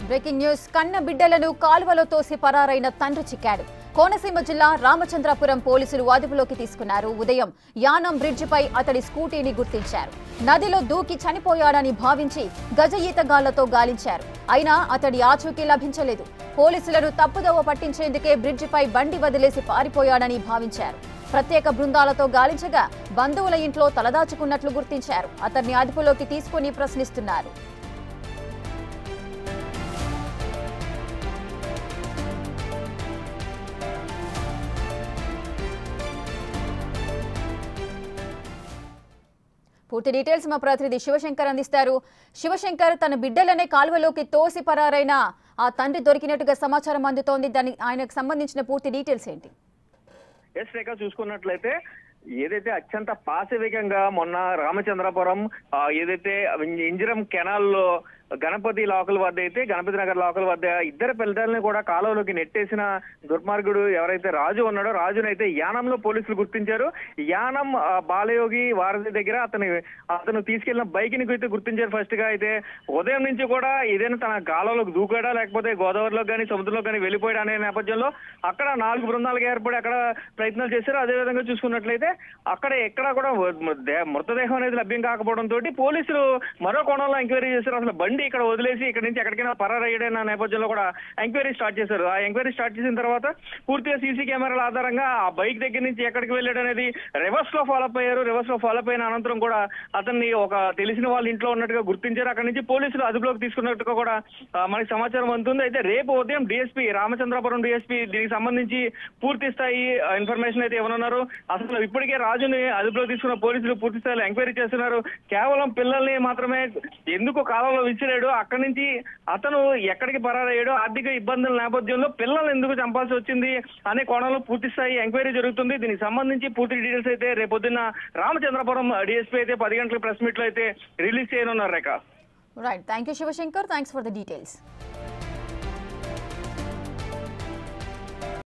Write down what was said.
Breaking news కన్న బిడ్డలను కాల్వలో తోసి పరారైన తండ్రి చిక్కాడు. కోనసీమ జిల్లా రామచంద్రాపురం పోలీసులు అదుపులోకి తీసుకున్నారు. ఉదయం యానం బ్రిడ్జిపై అతడి స్కూటీని గుర్తించారు. నదిలో దూకి చనిపోయాడని భావించి గజ ఈతగాళ్లతో గాలించారు. అయినా అతడి ఆచూకీ లభించలేదు. పోలీసులను తప్పుదోవ పట్టించేందుకే బ్రిడ్జిపై బండి వదిలేసి పారిపోయాడని భావించారు. ప్రత్యేక బృందాలతో గాలించగా బంధువుల ఇంట్లో తలదాచుకున్నట్లు గుర్తించారు. అతన్ని అదుపులోకి తీసుకుని ప్రశ్నిస్తున్నారు. పూర్తి డీటెయిల్స్ మా ప్రతినిధి శివశంకర్ అందిస్తారు. శివశంకర్, తన బిడ్డలనే కాల్వలోకి తోసి పరారైన ఆ తండ్రి దొరికినట్టుగా సమాచారం అందుతోంది. ఆయనకు సంబంధించిన పూర్తి డీటెయిల్స్ ఏంటి? ఎస్ రేఖ, చూసుకున్నట్లయితే ఏదైతే అత్యంత పాశవికంగా మొన్న రామచంద్రపురం ఏదైతే ఇంజిరం కెనాల్ లో గణపతి లోకల్ వద్ద అయితే గణపతి నగర్ లోకల్ వద్ద ఇద్దరు పిల్లల్ని కూడా కాలువలోకి నెట్టేసిన దుర్మార్గుడు ఎవరైతే రాజు ఉన్నాడో రాజునైతే యానంలో పోలీసులు గుర్తించారు. యానం బాలయోగి వారధి దగ్గర అతను తీసుకెళ్లిన బైక్ ని అయితే గుర్తించారు. ఫస్ట్ గా అయితే ఉదయం నుంచి కూడా ఏదైనా తన కాలువలోకి దూకాడా లేకపోతే గోదావరిలో కానీ సముద్రంలో కానీ వెళ్ళిపోయాడు అనే నేపథ్యంలో అక్కడ 4 బృందాలుగా ఏర్పడి అక్కడ ప్రయత్నాలు చేశారు. అదేవిధంగా చూసుకున్నట్లయితే అక్కడ ఎక్కడా కూడా మృతదేహం అనేది లభ్యం కాకపోవడంతో పోలీసులు మరో కోణంలో ఎంక్వైరీ చేశారు. అసలు బండి ఇక్కడ వదిలేసి ఇక్కడ నుంచి ఎక్కడికైనా పరారయ్యాడన్న నేపథ్యంలో కూడా ఎంక్వైరీ స్టార్ట్ చేశారు. ఆ ఎంక్వైరీ స్టార్ట్ చేసిన తర్వాత పూర్తిగా సీసీ కెమెరాల ఆధారంగా ఆ బైక్ దగ్గర నుంచి ఎక్కడికి వెళ్ళాడు అనేది రివర్స్ లో ఫాలో అయ్యారు. రివర్స్ లో ఫాలో అయిన అనంతరం కూడా అతన్ని ఒక తెలిసిన వాళ్ళ ఇంట్లో ఉన్నట్టుగా గుర్తించారు. అక్కడి నుంచి పోలీసులు అదుపులోకి తీసుకున్నట్టుగా కూడా మనకి సమాచారం అందుతుంది. అయితే రేపు ఉదయం డిఎస్పీ రామచంద్రపురం డిఎస్పీ దీనికి సంబంధించి పూర్తి స్థాయి ఇన్ఫర్మేషన్ అయితే ఇవ్వనున్నారు. అసలు ఇప్పటికే రాజుని అదుపులోకి తీసుకున్న పోలీసులు పూర్తి స్థాయిలో ఎంక్వైరీ చేస్తున్నారు. కేవలం పిల్లల్ని మాత్రమే ఎందుకు కాలంలో విసిరాడు, అక్కడి నుంచి అతను ఎక్కడికి పరారయ్యాడు, ఆర్థిక ఇబ్బందుల నేపథ్యంలో పిల్లల్ని ఎందుకు చంపాల్సి వచ్చింది అనే కోణంలో పూర్తి స్థాయి ఎంక్వైరీ జరుగుతుంది. దీనికి సంబంధించి పూర్తి డీటెయిల్స్ అయితే రేపొద్దున్న రామచంద్రపురం డిఎస్పీ అయితే 10 గంటల ప్రెస్ మీట్ లో అయితే రిలీజ్ చేయనున్నారు Rekha. Right, thank you Shivshankar, thanks for the details.